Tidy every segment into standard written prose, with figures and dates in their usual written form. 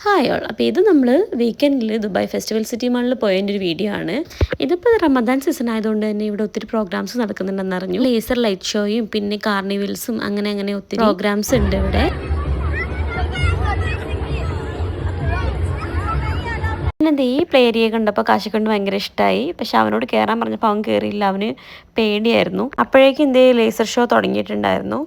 Hi all. അപ്പോൾ ഇത് നമ്മൾ വീക്കെൻഡിൽ ദുബായ് ഫെസ്റ്റിവൽ സിറ്റി മാളിൽ പോയതിൻ്റെ ഒരു വീഡിയോ ആണ്. ഇതിപ്പോൾ റമദാൻ സീസൺ ആയതുകൊണ്ട് തന്നെ ഇവിടെ ഒത്തിരി പ്രോഗ്രാംസ് നടക്കുന്നുണ്ടെന്ന് അറിഞ്ഞു. ലേസർ ലൈറ്റ് ഷോയും പിന്നെ കാർണിവൽസും അങ്ങനെ ഒത്തിരി പ്രോഗ്രാംസ് ഉണ്ട് ഇവിടെ. പിന്നെ ഈ പ്ലേ ഏരിയ കണ്ടപ്പോൾ കാശിക്കൊണ്ട് ഭയങ്കര ഇഷ്ടമായി. പക്ഷെ അവനോട് കയറാൻ പറഞ്ഞപ്പോൾ അവൻ കയറിയില്ല, അവന് പേടിയായിരുന്നു. അപ്പോഴേക്കും എന്തേ ലേസർ ഷോ തുടങ്ങിയിട്ടുണ്ടായിരുന്നു.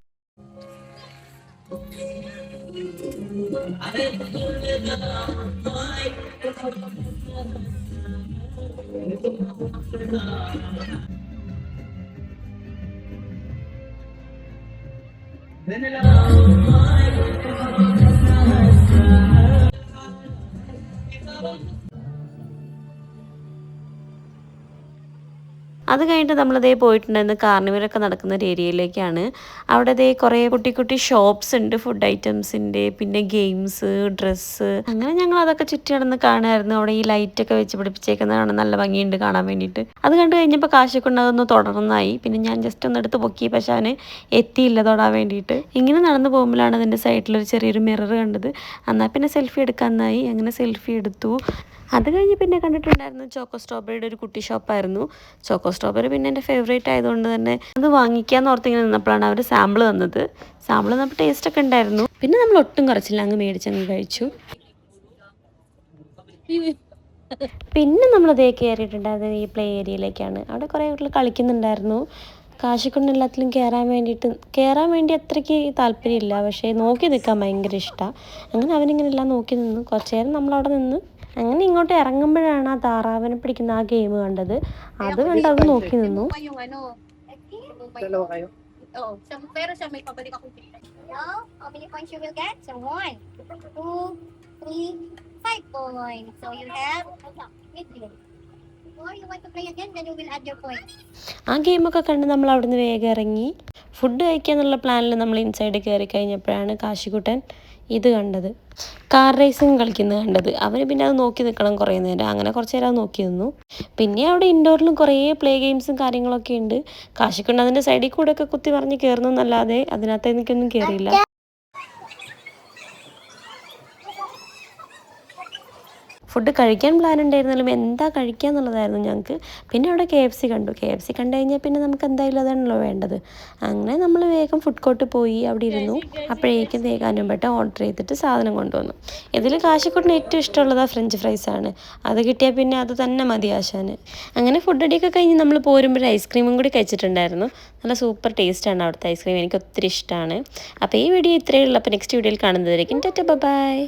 അത് കഴിഞ്ഞിട്ട് നമ്മളതേ പോയിട്ടുണ്ടായിരുന്നു കാർണിവലൊക്കെ നടക്കുന്ന ഒരു ഏരിയയിലേക്കാണ്. അവിടെ കുറേ കുട്ടി ഷോപ്സ് ഉണ്ട്, ഫുഡ് ഐറ്റംസിൻ്റെ, പിന്നെ ഗെയിംസ്, ഡ്രസ്സ്, അങ്ങനെ ഞങ്ങൾ അതൊക്കെ ചുറ്റി നടന്ന് കാണുമായിരുന്നു. അവിടെ ഈ ലൈറ്റൊക്കെ വെച്ച് പിടിപ്പിച്ചേക്കുന്നതാണ്, നല്ല ഭംഗിയുണ്ട് കാണാൻ വേണ്ടിയിട്ട്. അത് കണ്ടു കഴിഞ്ഞപ്പോൾ കാശിക്കൊണ്ട് അതൊന്ന് തുടർന്നായി. പിന്നെ ഞാൻ ജസ്റ്റ് ഒന്ന് എടുത്ത് പൊക്കി, പക്ഷെ അവന് എത്തിയില്ല തൊടാൻ വേണ്ടിയിട്ട്. ഇങ്ങനെ നടന്നു പോകുമ്പോഴാണ് അതിൻ്റെ സൈഡിലൊരു ചെറിയൊരു മിറർ കണ്ടത്. എന്നാൽ പിന്നെ സെൽഫി എടുക്കാമെന്നായി. അങ്ങനെ സെൽഫി എടുത്തു. അത് കഴിഞ്ഞ് പിന്നെ കണ്ടിട്ടുണ്ടായിരുന്നു ചോക്കോ സ്ട്രോബെറിയുടെ ഒരു കുട്ടി ഷോപ്പായിരുന്നു. ചോക്കോ സ്ട്രോബെറി പിന്നെ എൻ്റെ ഫേവറേറ്റ് ആയതുകൊണ്ട് തന്നെ അത് വാങ്ങിക്കാമെന്ന് ഓർത്തിങ്ങനെ നിന്നപ്പോഴാണ് അവർ സാമ്പിൾ തന്നത്. സാമ്പിൾ തന്നപ്പോൾ ടേസ്റ്റൊക്കെ ഉണ്ടായിരുന്നു. പിന്നെ നമ്മൾ ഒട്ടും കുറച്ചില്ല, അങ്ങ് മേടിച്ചങ്ങ് കഴിച്ചു. പിന്നെ നമ്മളതേ കയറിയിട്ടുണ്ടായിരുന്നത് ഈ പ്ലേ ഏരിയയിലേക്കാണ്. അവിടെ കുറേ കുട്ടികൾ കളിക്കുന്നുണ്ടായിരുന്നു. കാശിക്കൊണ്ട് എല്ലാത്തിലും കയറാൻ വേണ്ടി അത്രയ്ക്ക് താല്പര്യമില്ല, പക്ഷേ നോക്കി നിൽക്കാൻ ഭയങ്കര ഇഷ്ടമാണ്. അങ്ങനെ അവനിങ്ങനെ എല്ലാം നോക്കി നിന്നു. കുറച്ച് നേരം നമ്മളവിടെ നിന്ന് അങ്ങനെ ഇങ്ങോട്ട് ഇറങ്ങുമ്പോഴാണ് ആ താറാവിനെ പിടിക്കുന്ന ആ ഗെയിം കണ്ടത്. അത് കണ്ട് അത് നോക്കി നിന്നു. ആ ഗെയിമൊക്കെ കണ്ട് നമ്മൾ അവിടുന്ന് വേഗം ഇറങ്ങി. ഫുഡ് കഴിക്കാന്നുള്ള പ്ലാനിൽ നമ്മൾ ഇൻസൈഡ് കയറി കഴിഞ്ഞപ്പോഴാണ് കാശിക്കുട്ടൻ ഇത് കണ്ടത്, കാർ റേസിങ് കളിക്കുന്നത് കണ്ടത്. അവന് പിന്നെ അത് നോക്കി നിൽക്കണം കുറേ നേരം. അങ്ങനെ കുറച്ച് നേരം അത് നോക്കി നിന്നു. പിന്നെ അവിടെ ഇൻഡോറിലും കുറേ പ്ലേ ഗെയിംസും കാര്യങ്ങളൊക്കെ ഉണ്ട്. കാശിക്കൊണ്ട് അതിൻ്റെ സൈഡിൽ കൂടെ ഒക്കെ കുത്തി പറഞ്ഞ് കയറുന്നു എന്നല്ലാതെ അതിനകത്ത് എനിക്കൊന്നും കയറിയില്ല. ഫുഡ് കഴിക്കാൻ പ്ലാൻ ഉണ്ടായിരുന്നാലും എന്താ കഴിക്കുക എന്നുള്ളതായിരുന്നു ഞങ്ങൾക്ക്. പിന്നെ അവിടെ KFC കണ്ടു. KFC കണ്ടു കഴിഞ്ഞാൽ പിന്നെ നമുക്ക് എന്തായാലും അതാണല്ലോ വേണ്ടത്. അങ്ങനെ നമ്മൾ വേഗം ഫുഡ് കോർട്ട് പോയി അവിടെ ഇരുന്നു. അപ്പോഴേക്കും വേഗാനുമ്പേട്ട ഓർഡർ ചെയ്തിട്ട് സാധനം കൊണ്ടുവന്നു. ഇതിൽ കാശിക്കൂട്ടിന് ഏറ്റവും ഇഷ്ടമുള്ളത് ഫ്രഞ്ച് ഫ്രൈസാണ്. അത് കിട്ടിയാൽ പിന്നെ അത് തന്നെ മതി ആശാന്. അങ്ങനെ ഫുഡ് അടിയൊക്കെ കഴിഞ്ഞ് നമ്മൾ പോരുമ്പോൾ ഐസ്ക്രീമും കൂടി കഴിച്ചിട്ടുണ്ടായിരുന്നു. നല്ല സൂപ്പർ ടേസ്റ്റാണ് അവിടുത്തെ ഐസ്ക്രീം, എനിക്ക് ഒത്തിരി ഇഷ്ടമാണ്. അപ്പോൾ ഈ വീഡിയോ ഇത്രയേ ഉള്ളൂ. അപ്പോൾ നെക്സ്റ്റ് വീഡിയോയിൽ കാണുന്നതായിരിക്കും. Tata bye.